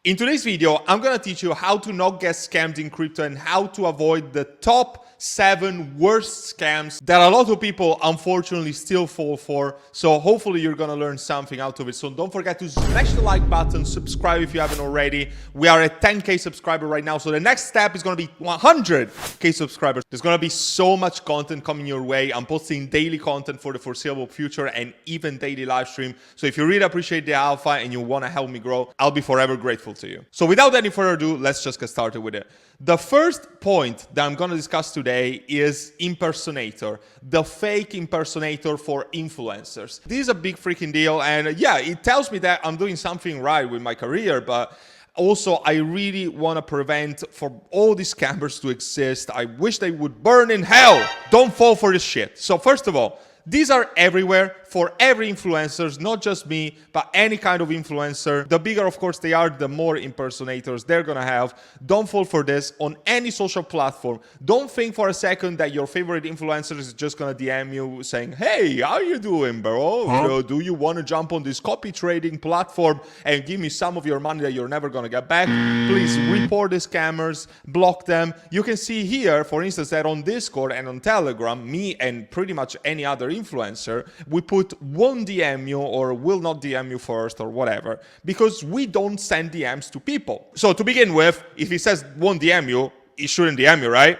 In today's video, I'm gonna teach you how to not get scammed in crypto and how to avoid the top 7 worst scams that a lot of people unfortunately still fall for. So hopefully you're gonna learn something out of it. So don't forget to smash the like button, subscribe if you haven't already. We are at 10K subscribers right now. So the next step is gonna be 100K subscribers. There's gonna be so much content coming your way. I'm posting daily content for the foreseeable future and even daily live stream. So if you really appreciate the alpha and you wanna help me grow, I'll be forever grateful to you. So without any further ado, let's just get started with it. The first point that I'm going to discuss today is Impersonator, the fake impersonator for influencers. This is a big freaking deal, and yeah, it tells me that I'm doing something right with my career, but also I really want to prevent for all these scammers to exist. I wish they would burn in hell. Don't fall for this shit. So first of all, these are everywhere for every influencer, not just me, but any kind of influencer. The bigger, of course, they are, the more impersonators they're gonna have. Don't fall for this on any social platform. Don't think for a second that your favorite influencer is just gonna DM you saying, hey, how you doing, bro? So do you wanna jump on this copy trading platform and give me some of your money that you're never gonna get back? Please report the scammers, block them. You can see here, for instance, that on Discord and on Telegram, me and pretty much any other influencer, we put won't DM you or will not DM you first or whatever, because we don't send DMs to people. So to begin with, if he says won't DM you, he shouldn't DM you, right?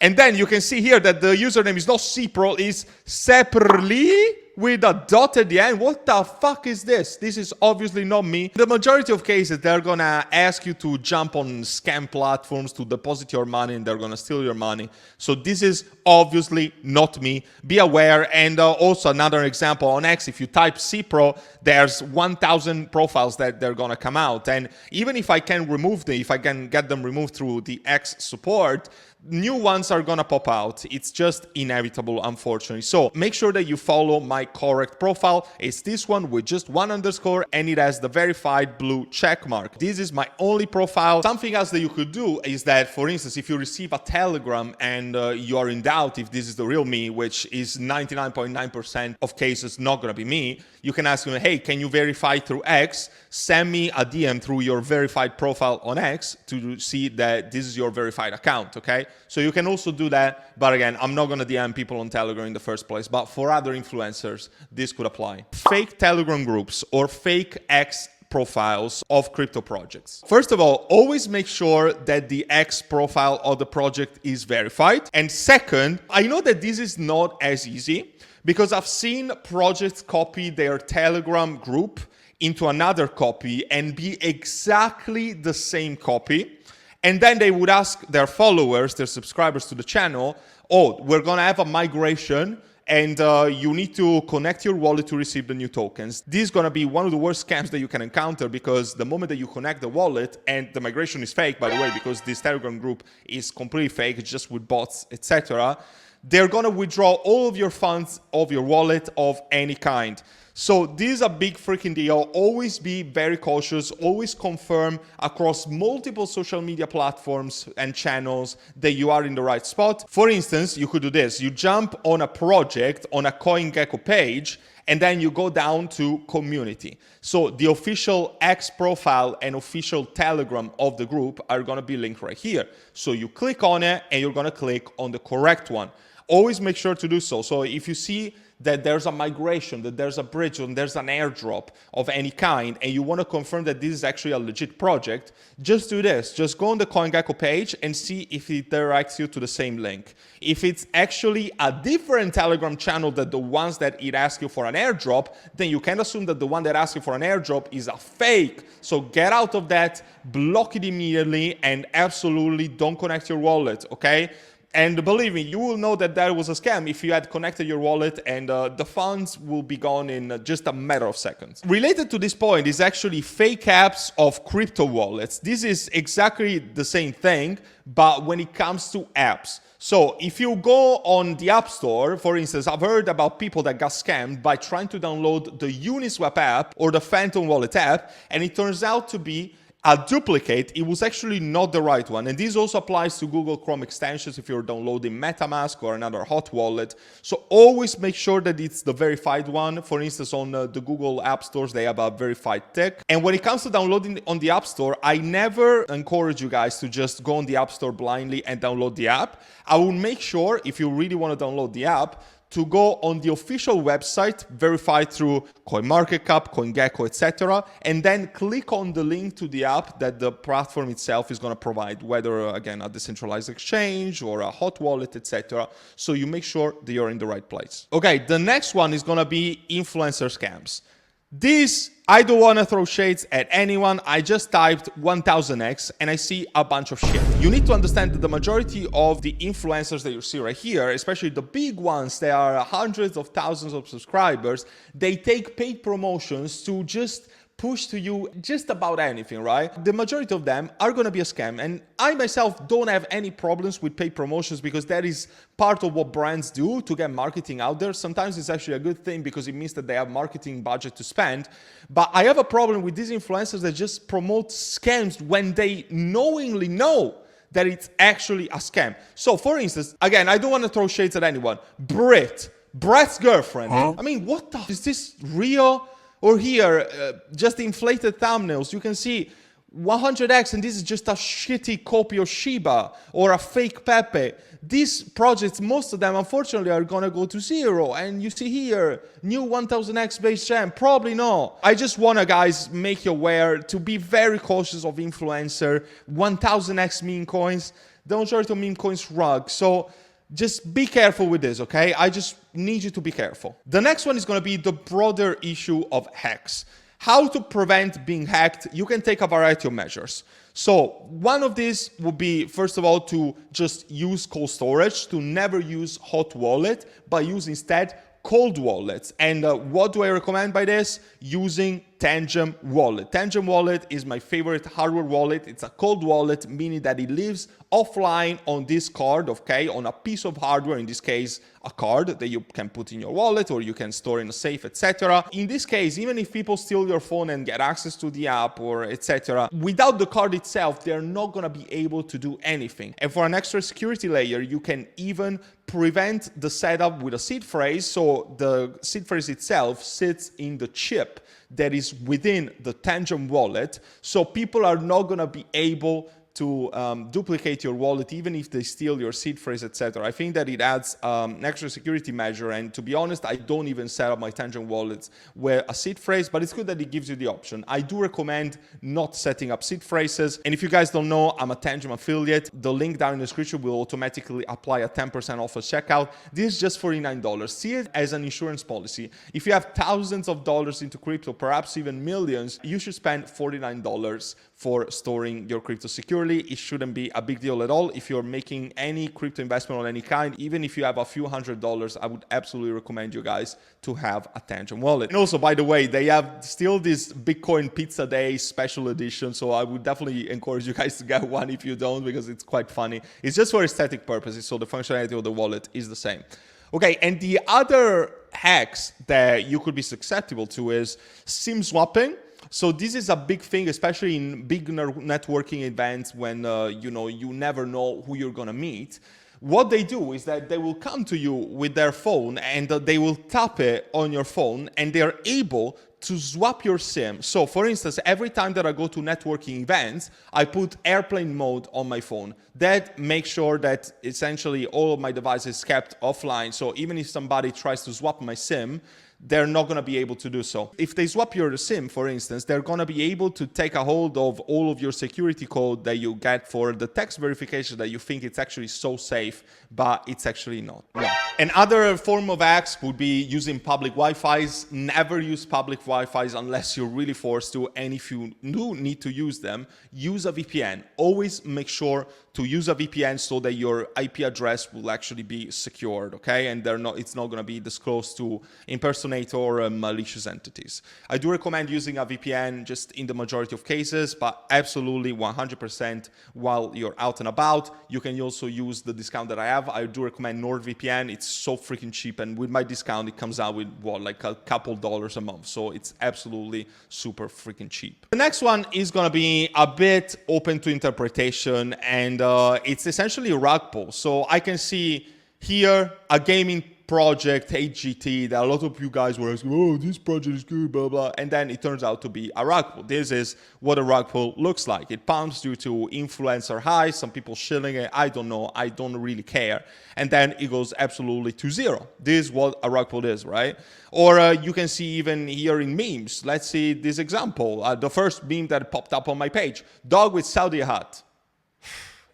And then you can see here that the username is not Cipro, is separately with a dot at the end. What the fuck is this? This is obviously not me. The majority of cases, they're gonna ask you to jump on scam platforms to deposit your money and they're gonna steal your money. So this is obviously not me. Be aware. And also another example on X, if you type Cipro, there's 1,000 profiles that they're gonna come out. And even if I can remove them, if I can get them removed through the X support, new ones are gonna pop out. It's just inevitable, unfortunately. So make sure that you follow my correct profile. It's this one with just 1 underscore and it has the verified blue check mark. This is my only profile. Something else that you could do is that, for instance, if you receive a telegram and you are in doubt if this is the real me, which is 99.9% of cases not gonna be me, you can ask them, hey, can you verify through X? Send me a DM through your verified profile on X to see that this is your verified account, okay? So you can also do that, but again, I'm not gonna DM people on Telegram in the first place, but for other influencers, this could apply. Fake Telegram groups or fake X profiles of crypto projects. First of all, always make sure that the X profile of the project is verified. And second, I know that this is not as easy because I've seen projects copy their Telegram group into another copy and be exactly the same copy. And then they would ask their followers, their subscribers to the channel, oh, we're gonna have a migration and you need to connect your wallet to receive the new tokens. This is gonna be one of the worst scams that you can encounter, because the moment that you connect the wallet, and the migration is fake, by the way, because this Telegram group is completely fake, it's just with bots, etc., they're gonna withdraw all of your funds of your wallet of any kind. So this is a big freaking deal. Always be very cautious. Always confirm across multiple social media platforms and channels that you are in the right spot. For instance, you could do this. You jump on a project on a CoinGecko page, and then you go down to community. So the official X profile and official Telegram of the group are gonna be linked right here. So you click on it and you're gonna click on the correct one. Always make sure to do so. So if you see that there's a migration, that there's a bridge, and there's an airdrop of any kind, and you want to confirm that this is actually a legit project, just do this. Just go on the CoinGecko page and see if it directs you to the same link. If it's actually a different Telegram channel than the ones that it asks you for an airdrop, then you can assume that the one that asks you for an airdrop is a fake. So get out of that, block it immediately, and absolutely don't connect your wallet, okay? And believe me, you will know that that was a scam if you had connected your wallet, and the funds will be gone in just a matter of seconds. Related to this point is actually fake apps of crypto wallets. This is exactly the same thing, but when it comes to apps. So if you go on the App Store, for instance, I've heard about people that got scammed by trying to download the Uniswap app or the Phantom Wallet app, and it turns out to be a duplicate, it was actually not the right one. And this also applies to Google Chrome extensions if you're downloading MetaMask or another hot wallet. So always make sure that it's the verified one. For instance, on the Google App Stores, they have a verified tick. And when it comes to downloading on the App Store, I never encourage you guys to just go on the App Store blindly and download the app. I will make sure, if you really want to download the app, to go on the official website, verified through CoinMarketCap, CoinGecko, etc., and then click on the link to the app that the platform itself is going to provide, whether, again, a decentralized exchange or a hot wallet, etc., so you make sure that you're in the right place. Okay, the next one is going to be influencer scams. This, I don't want to throw shades at anyone. I just typed 1000x and I see a bunch of shit. You need to understand that the majority of the influencers that you see right here, especially the big ones, they are hundreds of thousands of subscribers. They take paid promotions to just push to you just about anything, right? The majority of them are going to be a scam. And I myself don't have any problems with paid promotions because that is part of what brands do to get marketing out there. Sometimes it's actually a good thing because it means that they have marketing budget to spend. But I have a problem with these influencers that just promote scams when they knowingly know that it's actually a scam. So for instance, again, I don't want to throw shades at anyone. Brett's girlfriend. I mean, what the, is this real? Or here, just the inflated thumbnails, you can see 100x and this is just a shitty copy of Shiba or a fake Pepe. These projects, most of them, unfortunately, are gonna go to zero. And you see here, new 1000x base gem, probably not. I just wanna, guys, make you aware to be very cautious of influencer, 1000x meme coins. The majority of meme coins rug. So just be careful with this, okay? I just need you to be careful. The next one is going to be the broader issue of hacks. How to prevent being hacked? You can take a variety of measures. So one of these would be, first of all, to just use cold storage, to never use hot wallet, but use instead cold wallets. And what do I recommend by this? Using Tangem wallet. Tangem wallet is my favorite hardware wallet. It's a cold wallet, meaning that it lives offline on this card, okay, on a piece of hardware, in this case, a card that you can put in your wallet or you can store in a safe, etc. In this case, even if people steal your phone and get access to the app or etc., without the card itself, they're not going to be able to do anything. And for an extra security layer, you can even prevent the setup with a seed phrase. So the seed phrase itself sits in the chip that is within the Tangem wallet. So people are not going to be able to duplicate your wallet, even if they steal your seed phrase, etc. I think that it adds an extra security measure. And to be honest, I don't even set up my Tangent wallets with a seed phrase, but it's good that it gives you the option. I do recommend not setting up seed phrases. And if you guys don't know, I'm a Tangent affiliate. The link down in the description will automatically apply a 10% off at checkout. This is just $49. See it as an insurance policy. If you have thousands of dollars into crypto, perhaps even millions, you should spend $49 for storing your crypto securely. It shouldn't be a big deal at all. If you're making any crypto investment of any kind, even if you have a few $100s, I would absolutely recommend you guys to have a Tangent wallet. And also, by the way, they have still this Bitcoin Pizza Day special edition, so I would definitely encourage you guys to get one if you don't, because it's quite funny. It's just for aesthetic purposes, so the functionality of the wallet is the same. Okay, and the other hacks that you could be susceptible to is SIM swapping. So this is a big thing, especially in big networking events when you never know who you're gonna meet. What they do is that they will come to you with their phone and they will tap it on your phone and they're able to swap your SIM. So for instance, every time that I go to networking events, I put airplane mode on my phone. That makes sure that essentially all of my devices kept offline. So even if somebody tries to swap my SIM, they're not going to be able to do so. If they swap your SIM, for instance, they're going to be able to take a hold of all of your security code that you get for the text verification that you think it's actually so safe, but it's actually not. No. Another form of hacks would be using public Wi-Fis. Never use public Wi-Fis unless you're really forced to, and if you do need to use them, use a VPN. Always make sure to use a VPN so that your IP address will actually be secured, okay? And it's not going to be disclosed to impersonators impersonator or malicious entities. I do recommend using a VPN just in the majority of cases, but absolutely 100% while you're out and about. You can also use the discount that I have. I do recommend NordVPN. It's so freaking cheap, and with my discount, it comes out with what, like a couple dollars a month. So it's absolutely super freaking cheap. The next one is gonna be a bit open to interpretation, and it's essentially Rockpool. So I can see here a gaming project, HGT, that a lot of you guys were asking, oh, this project is good, blah, blah. And then it turns out to be a rug pull. This is what a rug pull looks like. It pumps due to influencer highs, some people shilling it, I don't know, I don't really care. And then it goes absolutely to zero. This is what a rug pull is, right? Or you can see even here in memes. Let's see this example. The first meme that popped up on my page, dog with Saudi hat.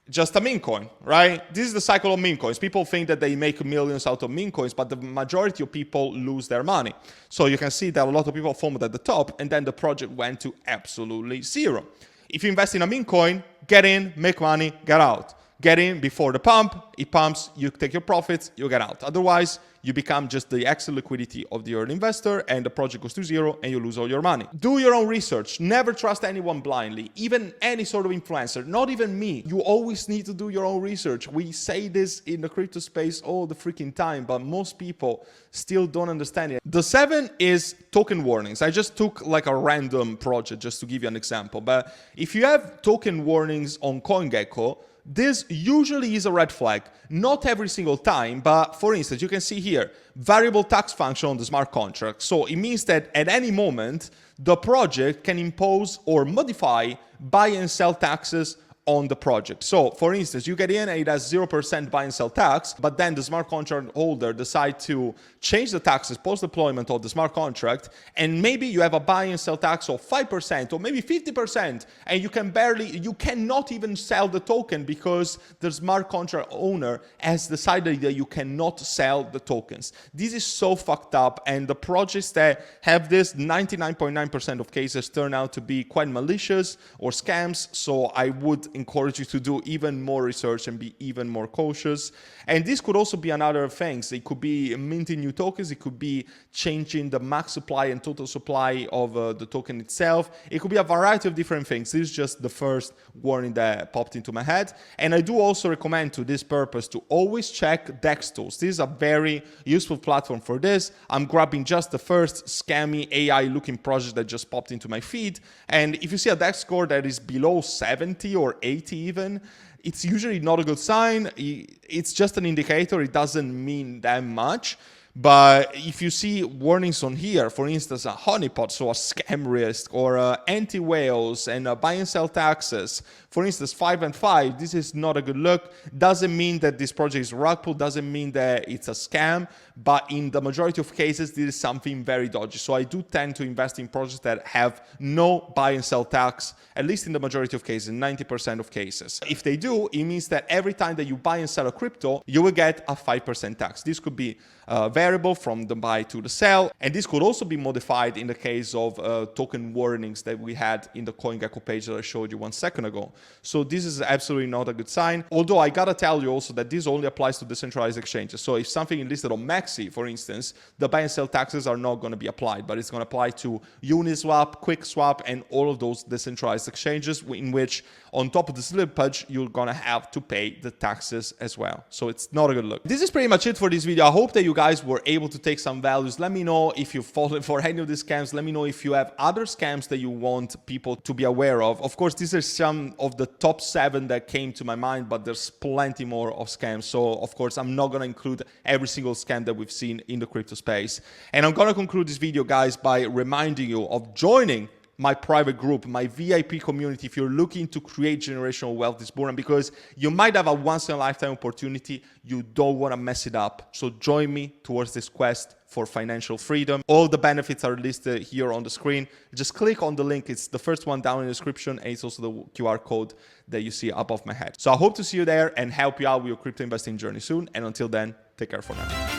Just a meme coin, right? This is the cycle of meme coins. People think that they make millions out of meme coins, but the majority of people lose their money. So you can see that a lot of people formed at the top, and then the project went to absolutely zero. If you invest in a meme coin, get in, make money, get out. Get in before the pump, it pumps, you take your profits, you get out. Otherwise, you become just the extra liquidity of the early investor, and the project goes to zero and you lose all your money. Do your own research. Never trust anyone blindly, even any sort of influencer, not even me. You always need to do your own research. We say this in the crypto space all the freaking time, but most people still don't understand it. The 7 is token warnings. I just took like a random project just to give you an example. But if you have token warnings on CoinGecko, this usually is a red flag. Not every single time, but for instance, you can see here, variable tax function on the smart contract. So it means that at any moment, the project can impose or modify buy and sell taxes on the project. So for instance, you get in and it has 0% buy and sell tax, but then the smart contract holder decide to change the taxes post-deployment of the smart contract, and maybe you have a buy and sell tax of 5% or maybe 50%, and you cannot even sell the token because the smart contract owner has decided that you cannot sell the tokens. This is so fucked up, and the projects that have this 99.9% of cases turn out to be quite malicious or scams. So I would encourage you to do even more research and be even more cautious. And this could also be another things. It could be minting new tokens. It could be changing the max supply and total supply of the token itself. It could be a variety of different things. This is just the first warning that popped into my head. And I do also recommend to this purpose to always check DEX tools. This is a very useful platform for this. I'm grabbing just the first scammy AI looking project that just popped into my feed. And if you see a DEX score that is below 70 or 80 even, it's usually not a good sign. It's just an indicator. It doesn't mean that much. But if you see warnings on here, for instance, a honeypot, so a scam risk, or anti-whales and buy and sell taxes, for instance, 5 and 5, this is not a good look. Doesn't mean that this project is Rockpool, doesn't mean that it's a scam, but in the majority of cases, this is something very dodgy. So I do tend to invest in projects that have no buy and sell tax, at least in the majority of cases, 90% of cases. If they do, it means that every time that you buy and sell a crypto, you will get a 5% tax. This could be variable from the buy to the sell, and this could also be modified in the case of token warnings that we had in the CoinGecko page that I showed you 1 second ago. So this is absolutely not a good sign, although I gotta tell you also that this only applies to decentralized exchanges. So if something is listed on Maxi, for instance, the buy and sell taxes are not going to be applied, but it's going to apply to Uniswap, QuickSwap, and all of those decentralized exchanges in which on top of the slippage, you're going to have to pay the taxes as well. So it's not a good look. This is pretty much it for this video. I hope that you guys were able to take some values. Let me know if you've fallen for any of these scams. Let me know if you have other scams that you want people to be aware of. Of course, these are some of the top 7 that came to my mind, but there's plenty more of scams. So of course, I'm not going to include every single scam that we've seen in the crypto space. And I'm going to conclude this video, guys, by reminding you of joining my private group, my VIP community, if you're looking to create generational wealth this morning, because you might have a once-in-a-lifetime opportunity. You don't want to mess it up. So join me towards this quest for financial freedom. All the benefits are listed here on the screen. Just click on the link. It's the first one down in the description, and it's also the QR code that you see above my head. So I hope to see you there and help you out with your crypto investing journey soon. And until then, take care for now.